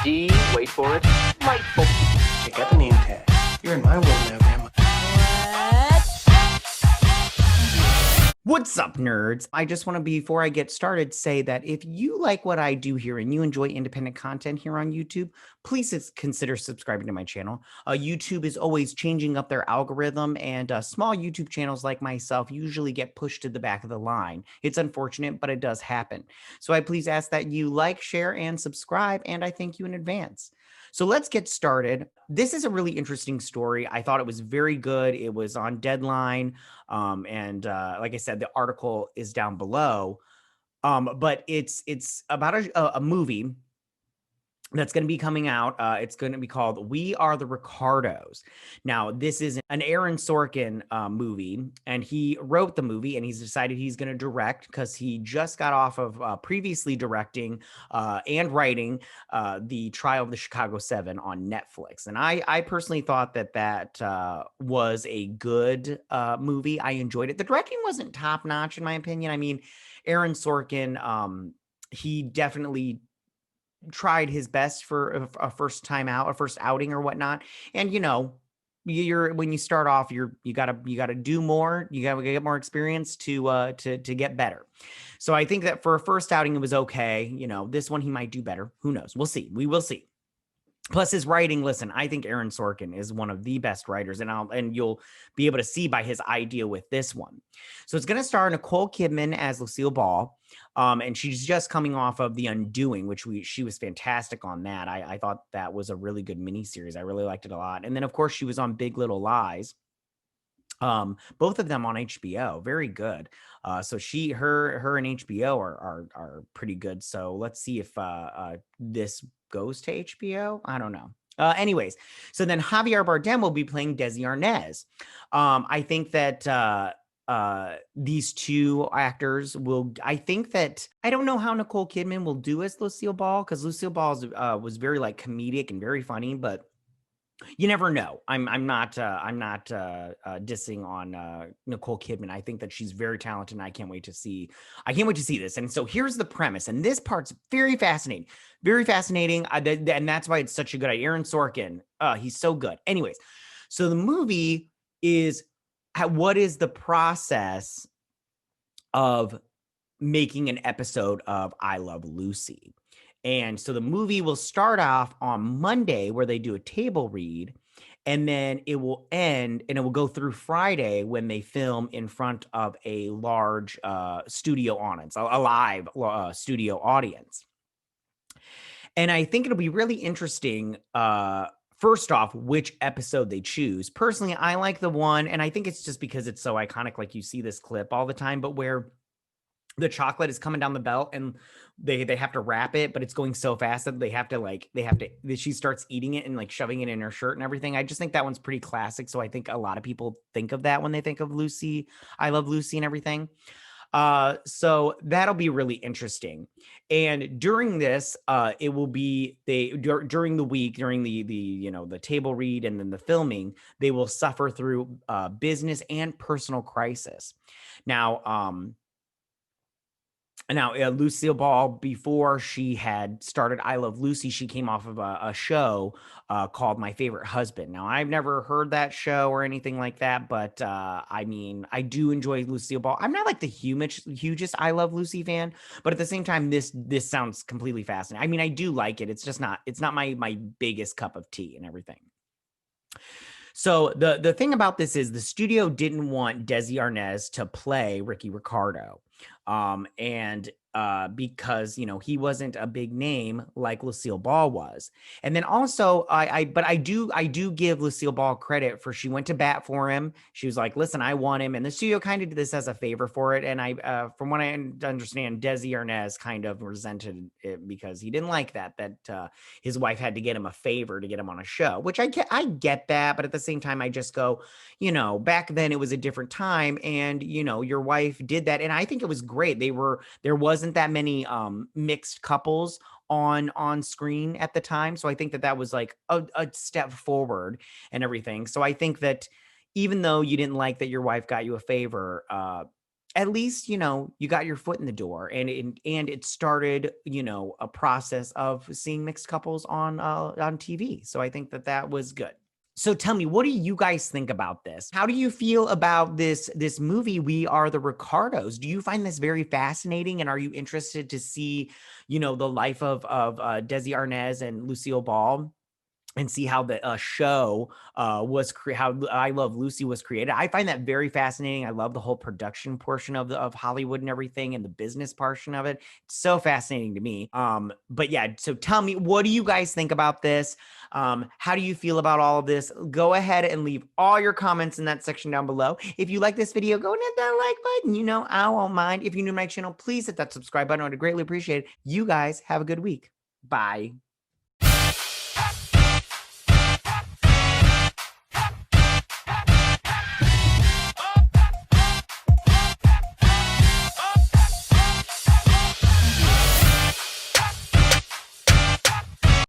D, wait for it, delightful. Check out the name tag. You're in my world now, Grandma. What's up, nerds? I just want to, before I get started, say that if you like what I do here and you enjoy independent content here on YouTube, please consider subscribing to my channel. YouTube is always changing up their algorithm, and small YouTube channels like myself usually get pushed to the back of the line. It's unfortunate, but it does happen. So I please ask that you like, share, and subscribe, and I thank you in advance. So let's get started. This is a really interesting story. I thought it was very good. It was on Deadline. Like I said, the article is down below. But it's about a movie that's going to be coming out. It's going to be called We Are the Ricardos. Now, this is an Aaron Sorkin movie, and he wrote the movie, and he's decided he's going to direct because he just got off of previously directing and writing The Trial of the Chicago 7 on Netflix. And I personally thought that was a good movie. I enjoyed it. The directing wasn't top notch, in my opinion. I mean, Aaron Sorkin, he definitely tried his best for a first time out, a first outing or whatnot. And you're when you start off, you gotta do more. You gotta get more experience to get better. So I think that for a first outing, it was okay. This one he might do better. Who knows? We'll see. We will see. Plus his writing, listen, I think Aaron Sorkin is one of the best writers, and you'll be able to see by his idea with this one. So it's going to star Nicole Kidman as Lucille Ball, and she's just coming off of The Undoing, which she was fantastic on that. I thought that was a really good miniseries. I really liked it a lot. And then, of course, she was on Big Little Lies. Both of them on HBO, very good. So her and HBO are pretty good. So let's see if this goes to HBO. I don't know. Anyways, so then Javier Bardem will be playing Desi Arnaz. I think that these two actors will. I think that I don't know how Nicole Kidman will do as Lucille Ball, because Lucille Ball was very like comedic and very funny, but you never know. I'm not dissing on Nicole Kidman. I think that she's very talented, and I can't wait to see this. And so here's the premise, and this part's very fascinating, very fascinating. And that's why it's such a good idea. Aaron Sorkin, he's so good. Anyways, so the movie is what is the process of making an episode of I Love Lucy. And so the movie will start off on Monday, where they do a table read, and then it will end, and it will go through Friday when they film in front of a large studio audience, a live studio audience. And I think it'll be really interesting, first off, which episode they choose. Personally, I like the one, and I think it's just because it's so iconic, like you see this clip all the time, but where the chocolate is coming down the belt and they have to wrap it, but it's going so fast that she starts eating it and like shoving it in her shirt and everything. I just think that one's pretty classic. So I think a lot of people think of that when they think of Lucy, I Love Lucy and everything. So that'll be really interesting. And during this, it will be during the week, during the table read and then the filming, they will suffer through business and personal crisis. Now, Lucille Ball, before she had started I Love Lucy, she came off of a show called My Favorite Husband. Now, I've never heard that show or anything like that, but I mean, I do enjoy Lucille Ball. I'm not like the hugest I Love Lucy fan, but at the same time, this sounds completely fascinating. I mean, I do like it. It's not my biggest cup of tea and everything. So the thing about this is the studio didn't want Desi Arnaz to play Ricky Ricardo. Because he wasn't a big name like Lucille Ball was. And then also I do give Lucille Ball credit for, she went to bat for him. She was like, listen, I want him. And the studio kind of did this as a favor for it. And from what I understand, Desi Arnaz kind of resented it because he didn't like that his wife had to get him a favor to get him on a show, which I get that. But at the same time, I just go, back then it was a different time, and your wife did that. And I think it was great. There wasn't that many mixed couples on screen at the time. So I think that was like a step forward and everything. So I think that even though you didn't like that your wife got you a favor, at least, you know, you got your foot in the door, and it started, you know, a process of seeing mixed couples on TV. So I think that that was good. So tell me, what do you guys think about this? How do you feel about this movie, We Are the Ricardos? Do you find this very fascinating, and are you interested to see, you know, the life of Desi Arnaz and Lucille Ball, and see how the show was how I Love Lucy was created? I find that very fascinating. I love the whole production portion of Hollywood and everything, and the business portion of it. It's so fascinating to me. But yeah, so tell me, what do you guys think about this? How do you feel about all of this? Go ahead and leave all your comments in that section down below. If you like this video, go and hit that like button. You know, I won't mind. If you're new to my channel, please hit that subscribe button. I would greatly appreciate it. You guys have a good week. Bye.